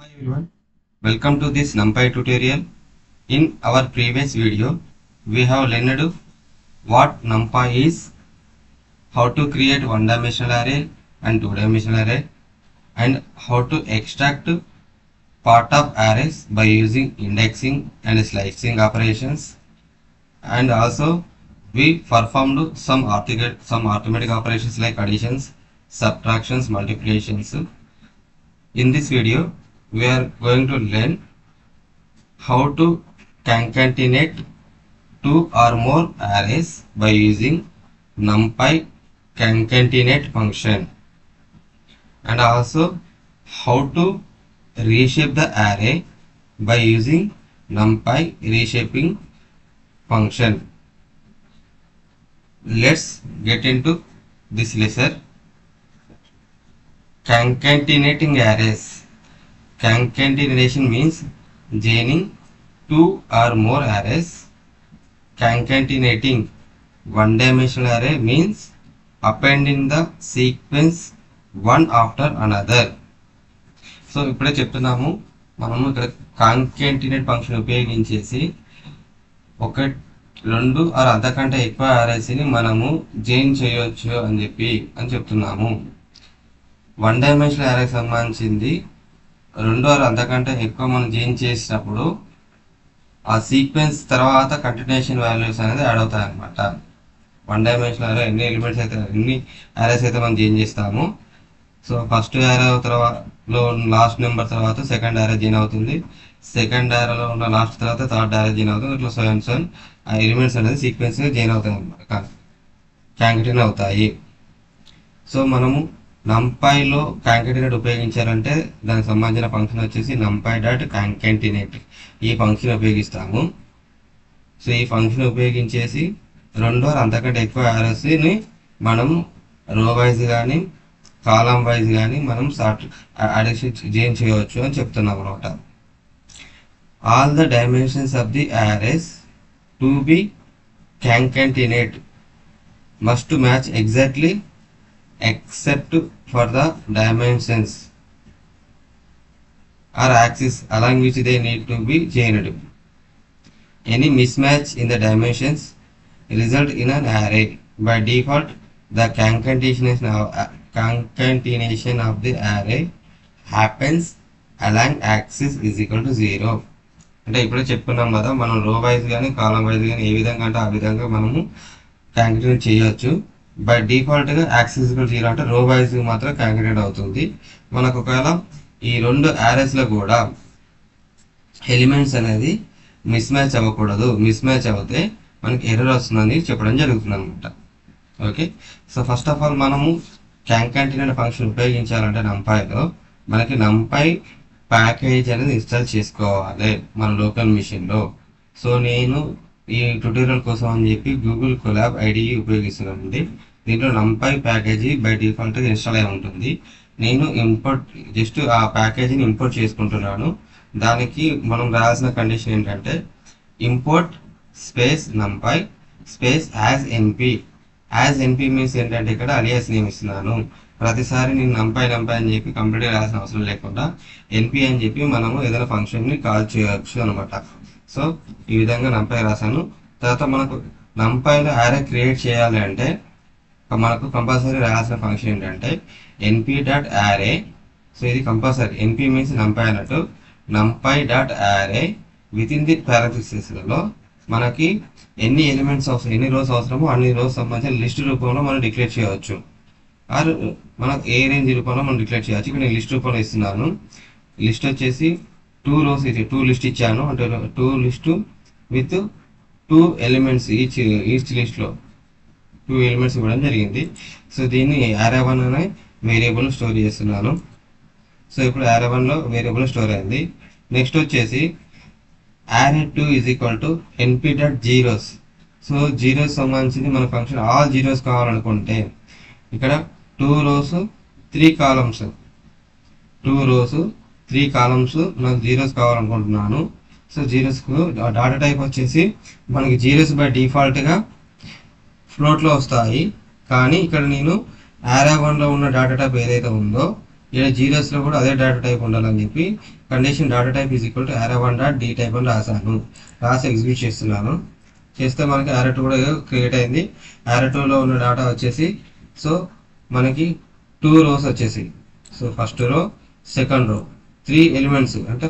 Hi everyone, welcome to this NumPy tutorial. In our previous video, we have learned what NumPy is, how to create one-dimensional array and two-dimensional array, and how to extract part of arrays by using indexing and slicing operations. And also, we performed some arithmetic operations like additions, subtractions, multiplications. In this video, we are going to learn how to concatenate two or more arrays by using NumPy concatenate function, and also how to reshape the array by using NumPy reshaping function. Let's get into this lesson. Concatenating arrays. Concatenation means joining two or more arrays. Concatenating one-dimensional array means appending the sequence one after another. So ఇప్పుడే చెప్తున్నాము, మనము ఇక్కడ కాంకాటినేట్ function ఉపయోగించేసి ఒక రెండు are అంతకంటే ఎక్కువ అరేస్ని మనము join చేయవచ్చు అని చెప్తున్నాము. వన్ డైమెన్షనల్ అరేకి సంబంధించింది రెండు ఆర్ అంతకంటే ఎక్కువ మనం జాయిన్ చేసినప్పుడు ఆ సీక్వెన్స్ తర్వాత కంటిన్యూషన్ వాల్యూస్ అనేది యాడ్ అవుతాయి అన్నమాట. వన్ డైమెన్షనల్ అరే ఎన్ని ఎలిమెంట్స్ అయితే ఎన్ని అరేస్ అయితే మనం జాయిన్ చేస్తాము, సో ఫస్ట్ అరే లో లాస్ట్ నెంబర్ తర్వాత సెకండ్ అరే జాయిన్ అవుతుంది, సెకండ్ అరేలో ఉన్న లాస్ట్ తర్వాత థర్డ్ అరే జాయిన్ అవుతుంది, ఇట్లా సెవెన్ ఆ ఎలిమెంట్స్ అనేది సీక్వెన్స్ జాయిన్ అవుతాయి అన్నమాట, కాంకాటినేట్ అవుతాయి. సో మనము NumPyలో కాంకాటినేట్ ఉపయోగించాలంటే దానికి సంబంధించిన ఫంక్షన్ వచ్చేసి numpy.concatenate ఈ ఫంక్షన్ ఉపయోగిస్తాము. సో ఈ ఫంక్షన్ ఉపయోగించేసి రెండు అంతకంటే ఎక్కువ అరేస్ని మనం రో వైజ్ కానీ కాలం వైజ్ కానీ మనం జాయిన్ చేయవచ్చు అని చెప్తున్నాం అనమాట. All the dimensions of the arrays to be concatenate must match exactly except for the dimensions or axis along which they need to be joined. Any mismatch in the dimensions result in an array. By default, the concatenation of the array happens along axis is equal to 0. అంటే ఇప్పుడే చెప్పుకున్నాం కదా, మనం రో wise కానీ కాలం wise కానీ ఏ విధంగా అంటే ఆ విధంగా మనము కాంకాటినేట్ చేయొచ్చు. బై డిఫాల్ట్గా యాక్సిస్ ఈక్వల్ 0 అంటే రో వైజ్ మాత్రం కాంకాటినేట్ అవుతుంది. మనకు ఒకవేళ ఈ రెండు అరేస్లో కూడా ఎలిమెంట్స్ అనేది మిస్ మ్యాచ్ అవ్వకూడదు, మిస్ మ్యాచ్ అవుతే మనకి ఎర్రర్ వస్తుందని చెప్పడం జరుగుతుంది అనమాట. Okay, so first of all మనము కాంకాటినేట్ ఫంక్షన్ ఉపయోగించాలంటే NumPyలో మనకి NumPy ప్యాకేజ్ అనేది ఇన్స్టాల్ చేసుకోవాలి మన లోకల్ మిషన్లో. సో నేను ఈ ట్యూటోరియల్ కోసం అని చెప్పి గూగుల్ కొలాబ్ IDE ఉపయోగిస్తున్నానండి. దీంట్లో NumPy ప్యాకేజీ బై డిఫాల్ట్గా ఇన్స్టాల్ అయి ఉంటుంది. నేను జస్ట్ ఆ ప్యాకేజీని ఇంపోర్ట్ చేసుకుంటున్నాను. దానికి మనం రాయాల్సిన కండిషన్ ఏంటంటే import space NumPy space as NP. As NP means ఏంటంటే ఇక్కడ అలియాస్ నేమ్ ఇస్తున్నాను. ప్రతిసారి నేను NumPy అని చెప్పి కంప్లీట్గా రాయాల్సిన అవసరం లేకుండా ఎన్పి అని చెప్పి మనము ఏదైనా ఫంక్షన్ని కాల్ చేయవచ్చు అనమాట. సో ఈ విధంగా NumPy రాశాను. తర్వాత మనకు NumPyలో అరే క్రియేట్ చేయాలి అంటే మనకు కంపల్సరీ రాయాల్సిన ఫంక్షన్ ఏంటంటే np.array. సో ఇది కంపల్సరీ, ఎన్పి మీన్స్ NumPy అన్నట్టు. numpy.array విత్ ఇన్ ది పారాంథసిస్లలో మనకి ఎన్ని ఎలిమెంట్స్ అవసరం, ఎన్ని రోస్ అవసరమో అన్ని రోస్ సంబంధించిన లిస్ట్ రూపంలో మనం డిక్లేర్ చేయవచ్చు. ఆర్ మనకు ఏ రేంజ్ రూపంలో మనం డిక్లేర్ చేయవచ్చు. ఇక్కడ నేను లిస్ట్ రూపంలో ఇస్తున్నాను. లిస్ట్ వచ్చేసి 2 రోస్ ఇది 2 లిస్ట్ ఇచ్చాను, అంటే 2 లిస్ట్ విత్ 2 ఎలిమెంట్స్ ఈచ్ లిస్ట్లో 2 ఎలిమెంట్స్ ఇవ్వడం జరిగింది. సో దీన్ని array1 అనే వేరియబుల్ స్టోర్ చేస్తున్నాను. సో ఇప్పుడు array1లో వేరియబుల్ స్టోర్ అయింది. నెక్స్ట్ వచ్చేసి array2 is equal to np.zeros. So zeros సంబంధించింది మన ఫంక్షన్ ఆల్ జీరోస్ కావాలనుకుంటే ఇక్కడ 2 రోస్ 3 కాలమ్స్, 2 రోస్ 3 కాలమ్స్ నాకు జీరోస్ కావాలనుకుంటున్నాను. సో జీరోస్కు డాటా టైప్ వచ్చేసి మనకి జీరోస్ బై డిఫాల్ట్గా ఫ్లోట్లో వస్తాయి. కానీ ఇక్కడ నేను array1లో ఉన్న డాటా టైప్ ఏదైతే ఉందో ఇక్కడ జీరోస్లో కూడా అదే డేటా టైప్ ఉండాలని చెప్పి condition data type is equal to array1 dot dtype అని రాశాను. రాసి ఎగ్జిక్యూట్ చేస్తున్నాను. చేస్తే మనకి array2 కూడా క్రియేట్ అయింది. array2లో ఉన్న డేటా వచ్చేసి సో మనకి 2 rows వచ్చేసి so first row second row 3 elements అంటే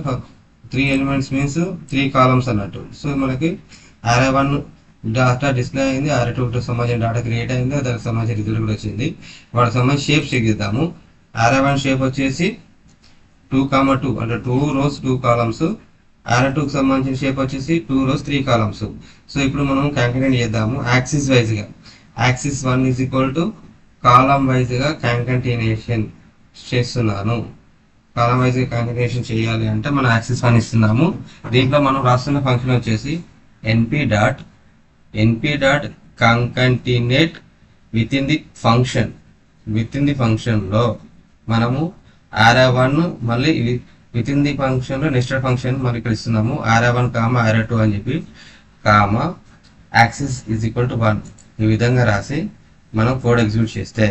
3 ఎలిమెంట్స్ మీన్స్ 3 కాలమ్స్ అన్నట్టు. సో మనకి array1 డేటా డిస్ప్లే అయింది, array2 సంబంధించిన డేటా క్రియేట్ అయింది, దానికి సంబంధించిన రిజల్ట్ కూడా వచ్చింది. వాటికి సంబంధించి షేప్ చెక్ చేద్దాము. array1 షేప్ వచ్చేసి 2,2 అంటే 2 rows 2 కాలమ్స్. array2కి సంబంధించిన షేప్ వచ్చేసి 2 rows 3 కాలమ్స్. సో ఇప్పుడు మనం కాంకనేట్ చేద్దాము యాక్సిస్ వైజ్గా. యాక్సిస్ 1 ఈజ్ ఈక్వల్ టు కాలం వైజ్గా కాంకనేషన్ చేస్తున్నాను. కాలం వైజ్గా కాంకనేషన్ చేయాలి అంటే మనం యాక్సిస్ 1 ఇస్తున్నాము. దీంట్లో మనం రాస్తున్న ఫంక్షన్ వచ్చేసి np dot concatenate within the ఫంక్షన్లో మనము array1 మళ్ళీ విత్ ఇన్ ది ఫంక్షన్లో నెస్టెడ్ ఫంక్షన్ మరి ఇక్కడ ఇస్తున్నాము array1 array2 అని చెప్పి యాక్సిస్ ఈజ్ ఈక్వల్ టు 1 ఈ విధంగా రాసి మనం కోడ్ ఎగ్జిక్యూట్ చేస్తే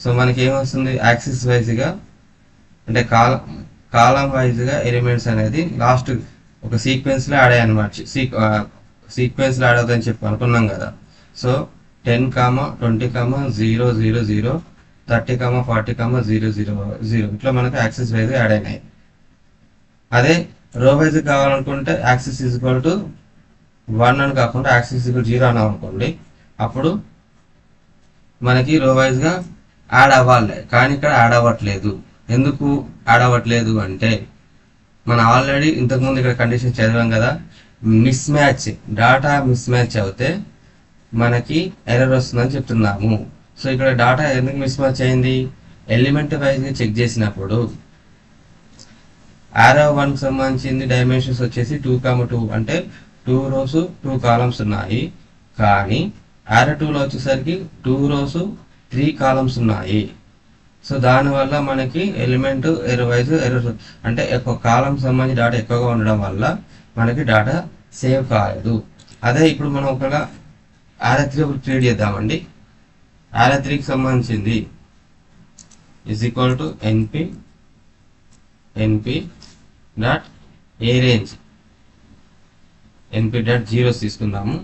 సో మనకి ఏమొస్తుంది యాక్సిస్ వైజ్గా అంటే కాలం వైజ్గా ఎలిమెంట్స్ అనేది లాస్ట్ ఒక సీక్వెన్స్లో యాడ్ అయ్యాయి అనమాట. సీక్వెన్స్లో యాడ్ అవుతుందని చెప్పి అనుకున్నాం కదా. సో 10, 20, 0, 0, 0, 30, 40, 0, 0, 0 ఇట్లా మనకు యాక్సిస్ వైజ్గా యాడ్ అయినాయి. అదే రో వైజ్ కావాలనుకుంటే యాక్సిస్ ఈజ్ ఈక్వల్ టు 1 అని కాకుండా యాక్సిస్ ఈజ్ ఈక్వల్ 0 అన్నాం అనుకోండి, అప్పుడు మనకి రో వైజ్గా యాడ్ అవ్వాలి. కానీ ఇక్కడ యాడ్ అవ్వట్లేదు. ఎందుకు యాడ్ అవ్వట్లేదు అంటే మనం ఆల్రెడీ ఇంతకుముందు ఇక్కడ కండిషన్ చదివాం కదా, డేటా మిస్ మ్యాచ్ అవుతే మనకి ఎర్రర్ వస్తుందని చెప్తున్నాము. సో ఇక్కడ డేటా ఎందుకు మిస్ మ్యాచ్ అయింది, ఎలిమెంట్ వైజ్గా చెక్ చేసినప్పుడు array1కి సంబంధించింది డైమెన్షన్స్ వచ్చేసి 2,2 అంటే 2 rows 2 columns ఉన్నాయి. కానీ array2లో వచ్చేసరికి 2 rows 3 columns ఉన్నాయి. సో దానివల్ల మనకి ఎలిమెంట్ ఎర్రర్ అంటే ఒక కాలం సంబంధించి డేటా ఎక్కువగా ఉండడం వల్ల మనకి డేటా సేవ్ కాలేదు. అదే ఇప్పుడు మనం ఒకవేళ array3 క్రియేట్ చేద్దామండి. array3కి సంబంధించింది is equal to np dot a range np dot zeros తీసుకుందాము.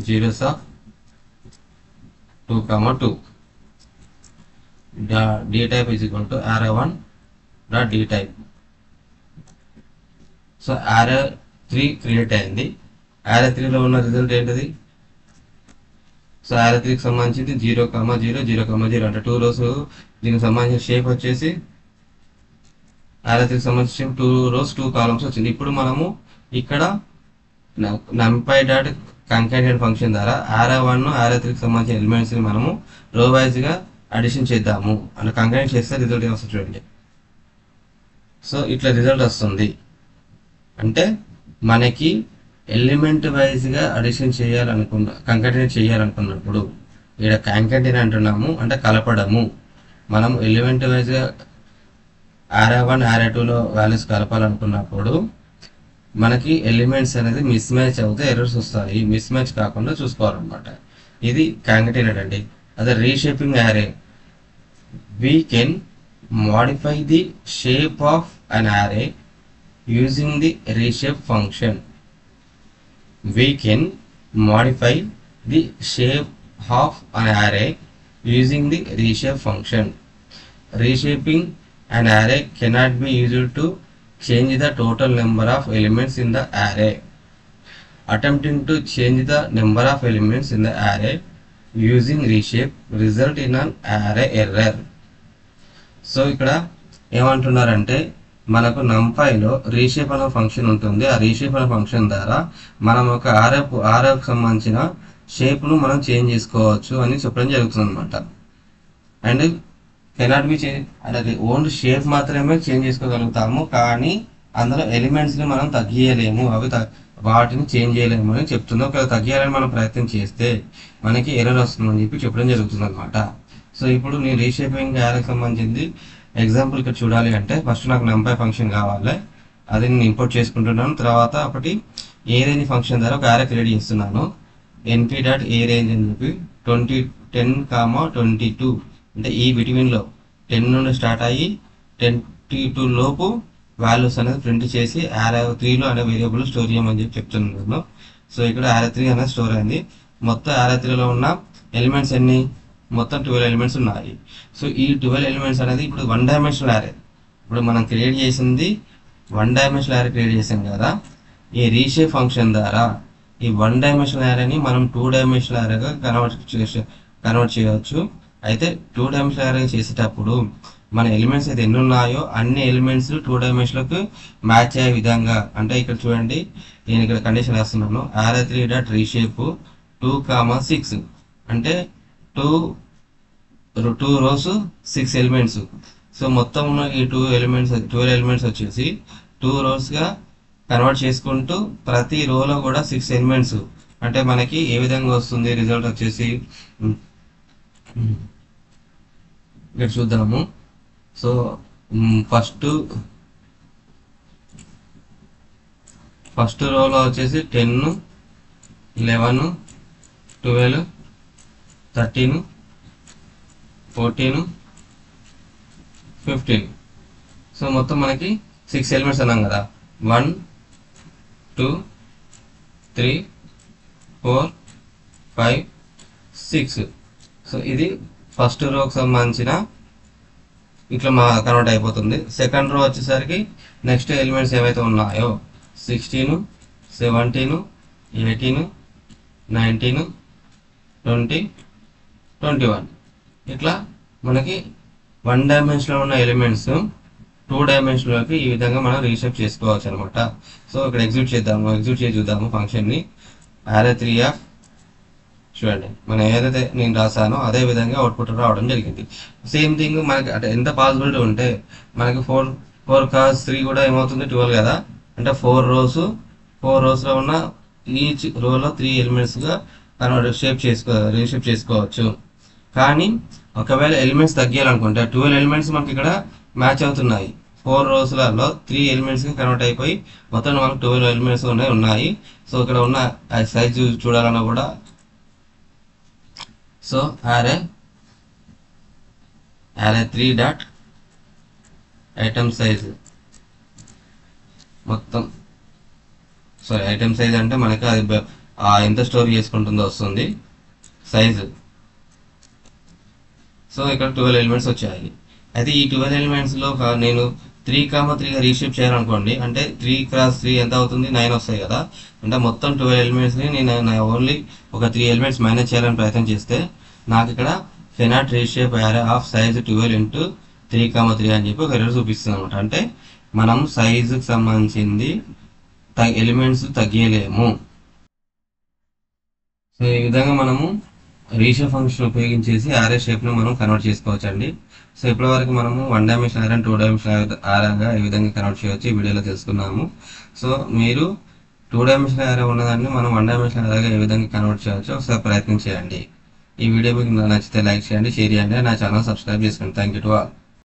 Zeros of 2,2 d type is equal to array1 dot d type. So array3 create అయింది. array3లో ఉన్న రిజల్ట్ ఏంటిది, సో array3కి సంబంధించింది 0, 0, 0, 0 అంటే 2 rows. దీనికి సంబంధించిన షేప్ వచ్చేసి array3కి సంబంధించిన 2 rows 2 columns వచ్చింది. ఇప్పుడు మనము ఇక్కడ numpy డాట్ కాంకాటినేట్ ఫంక్షన్ ద్వారా array1 array3కి సంబంధించిన ఎలిమెంట్స్ని మనము రో వైజ్గా అడిషన్ చేద్దాము. అంటే కాంకాటినేట్ చేస్తే రిజల్ట్ ఏమొస్తుంది చూడండి. సో ఇట్లా రిజల్ట్ వస్తుంది. అంటే మనకి ఎలిమెంట్ వైజ్గా అడిషన్ కాంకాటినేట్ చేయాలనుకున్నప్పుడు ఇక్కడ కాంకాటినేట్ అంటున్నాము అంటే కలపడము. మనం ఎలిమెంట్ వైజ్గా array1 array2లో వాల్యూస్ కలపాలనుకున్నప్పుడు మనకి ఎలిమెంట్స్ అనేది మిస్ మ్యాచ్ అవుతే ఎర్రర్స్ వస్తాయి. మిస్ మ్యాచ్ కాకుండా చూసుకోవాలన్నమాట. ఇది కాంకాటినేట్ అండి. అదే reshaping array, we can modify the shape of an array using the reshape function. We can modify the shape of an array using the reshape function. Reshaping an array cannot be used to change the total number of elements in the array. Attempting to change the number of elements in the array using reshape result in an array error. So ఇక్కడ ఏమంటున్నారంటే మనకు numpyలో reshape అనే function ఉంటుంది. ఆ reshape అనే function ద్వారా మనం ఒక arrayకి సంబంధించిన షేప్ను మనం చేంజ్ చేసుకోవచ్చు అని చెప్పడం జరుగుతుంది అనమాట. అండ్ కెనాట్ బి చేంజ్ అంటే ఓన్లీ షేప్ మాత్రమే చేంజ్ చేసుకోగలుగుతాము, కానీ అందులో ఎలిమెంట్స్ని మనం తగ్గియలేము, వాటిని చేంజ్ చేయలేము అని చెప్తుంది. ఒకవేళ తగ్గియాలని మనం ప్రయత్నం చేస్తే మనకి ఎర్రర్ వస్తుందని చెప్పి చెప్పడం జరుగుతుంది అనమాట. సో ఇప్పుడు నేను రీషేపింగ్ arrayకి సంబంధించింది ఎగ్జాంపుల్ ఇక్కడ చూడాలి అంటే ఫస్ట్ నాకు numpy ఫంక్షన్ కావాలి. అది నేను ఇంపోర్ట్ చేసుకుంటున్నాను. తర్వాత ఒకటి ఏ రేంజ్ ఫంక్షన్ ద్వారా ఒక array క్రియేట్ చేస్తున్నాను. np డాట్ ఏ రేంజ్ అని చెప్పి 10, 22 అంటే ఈ బిట్వీన్లో 10 నుండి స్టార్ట్ అయ్యి 22 లోపు వాల్యూస్ అనేది ప్రింట్ చేసి array3లో అనే వేరియబుల్ స్టోర్ చేయమని చెప్తున్నాను. సో ఇక్కడ array3 అనేది స్టోర్ అయింది. మొత్తం array3లో ఉన్న ఎలిమెంట్స్ ఎన్ని? మొత్తం 12 ఎలిమెంట్స్ ఉన్నాయి. సో ఈ 12 ఎలిమెంట్స్ అనేది ఇప్పుడు 1 డైమెన్షనల్ array. ఇప్పుడు మనం క్రియేట్ చేసింది 1 డైమెన్షనల్ array క్రియేట్ చేసాం కదా. ఈ రీషేప్ ఫంక్షన్ ద్వారా ఈ 1 డైమెన్షనల్ arrayని మనం 2 డైమెన్షనల్ arrayగా కన్వర్ట్ చేయవచ్చు. అయితే 2 డైమెన్షనల్ array చేసేటప్పుడు మన ఎలిమెంట్స్ అయితే ఎన్ని ఉన్నాయో అన్ని ఎలిమెంట్స్ 2 డైమెన్షన్లకు మ్యాచ్ అయ్యే విధంగా, అంటే ఇక్కడ చూడండి నేను ఇక్కడ కండిషన్ రాస్తున్నాను, array3 డాట్ రీషేప్ 2,6 అంటే 2 రోస్ 6 ఎలిమెంట్స్. సో మొత్తం ఉన్న ఈ 12 ఎలిమెంట్స్ వచ్చేసి 2 రోస్గా కన్వర్ట్ చేసుకుంటూ ప్రతి రోలో కూడా 6 ఎలిమెంట్స్, అంటే మనకి ఏ విధంగా వస్తుంది రిజల్ట్ వచ్చేసి ఇక్కడ చూద్దాము. సో ఫస్ట్ రోలో వచ్చేసి 10, 11, 12, 13, 14, 15. సో మొత్తం మనకి 6 ఎలిమెంట్స్ అన్నాం కదా. 1, 2, 3, 4, 5, 6. సో ఇది ఫస్ట్ రోకి సంబంధించిన ఇట్లా కన్వర్ట్ అయిపోతుంది. సెకండ్ రో వచ్చేసరికి నెక్స్ట్ ఎలిమెంట్స్ ఏవైతే ఉన్నాయో 16, 17, 18, 19, 20, 21 ఇట్లా మనకి 1 డైమెన్షన్లో ఉన్న ఎలిమెంట్స్ 2 డైమెన్షన్లోకి ఈ విధంగా మనం రీషేప్ చేసుకోవచ్చు అనమాట. సో ఇక్కడ ఎగ్జిక్యూట్ చేసి చూద్దాము ఫంక్షన్ని. array3 ఆఫ్ చూడండి మనం ఏదైతే నేను రాసానో అదే విధంగా అవుట్పుట్ రావడం జరిగింది. సేమ్ థింగ్ మనకి అంటే ఎంత పాసిబిలిటీ ఉంటే మనకి 4 cos 3 కూడా ఏమవుతుంది 12 కదా. అంటే 4 రోస్లో ఉన్న ఈచ్ రోలో 3 ఎలిమెంట్స్గా రీషేప్ చేసుకోవచ్చు. కానీ ఒకవేళ ఎలిమెంట్స్ తగ్గాలనుకుంటే 12 ఎలిమెంట్స్ మనకి ఇక్కడ మ్యాచ్ అవుతున్నాయి. 4 రోస్లలో 3 ఎలిమెంట్స్గా కన్వర్ట్ అయిపోయి మొత్తం మనకు 12 ఎలిమెంట్స్ ఉన్నాయి. సో ఇక్కడ ఉన్న సైజ్ చూడాలన్నా కూడా so array3 dot item size మొత్తం ఐటమ్ సైజ్ అంటే మనకి అది ఎంత స్టోర్ చేసుకుంటుందో వస్తుంది సైజు. సో ఇక్కడ 12 ఎలిమెంట్స్ వచ్చాయి. అయితే ఈ 12 ఎలిమెంట్స్లో నేను 3,3గా రీషేప్ చేయాలనుకోండి, అంటే 3 x 3 ఎంత అవుతుంది 9 వస్తాయి కదా. అంటే మొత్తం 12 ఎలిమెంట్స్ని నేను ఓన్లీ ఒక 3 ఎలిమెంట్స్ మేనేజ్ చేయాలని ప్రయత్నం చేస్తే నాకు ఇక్కడ cannot reshape array of size 12 into 3,3 అని చెప్పి ఒక ఎర్రర్ చూపిస్తుంది అనమాట. అంటే మనం సైజుకి సంబంధించింది ఎలిమెంట్స్ తగ్గలేము. సో ఈ విధంగా మనము రీషేప్ ఫంక్షన్ ఉపయోగించేసి array షేప్ను మనం కన్వర్ట్ చేసుకోవచ్చు అండి. సో ఇప్పటివరకు మనము 1 డైమెన్షనల్ array 2 డైమెన్షనల్ arrayగా ఏ విధంగా కన్వర్ట్ చేయవచ్చు ఈ వీడియోలో తెలుసుకున్నాము. సో మీరు 2 డైమెన్షనల్ array ఉన్నదాన్ని మనం 1 డైమెన్షనల్ arrayగా ఏ విధంగా కన్వర్ట్ చేయవచ్చు ఒకసారి ప్రయత్నం చేయండి. ఈ వీడియో మీకు నచ్చితే లైక్ చేయండి, షేర్ చేయండి, నా ఛానల్ సబ్స్క్రైబ్ చేసుకోండి. Thank you to all.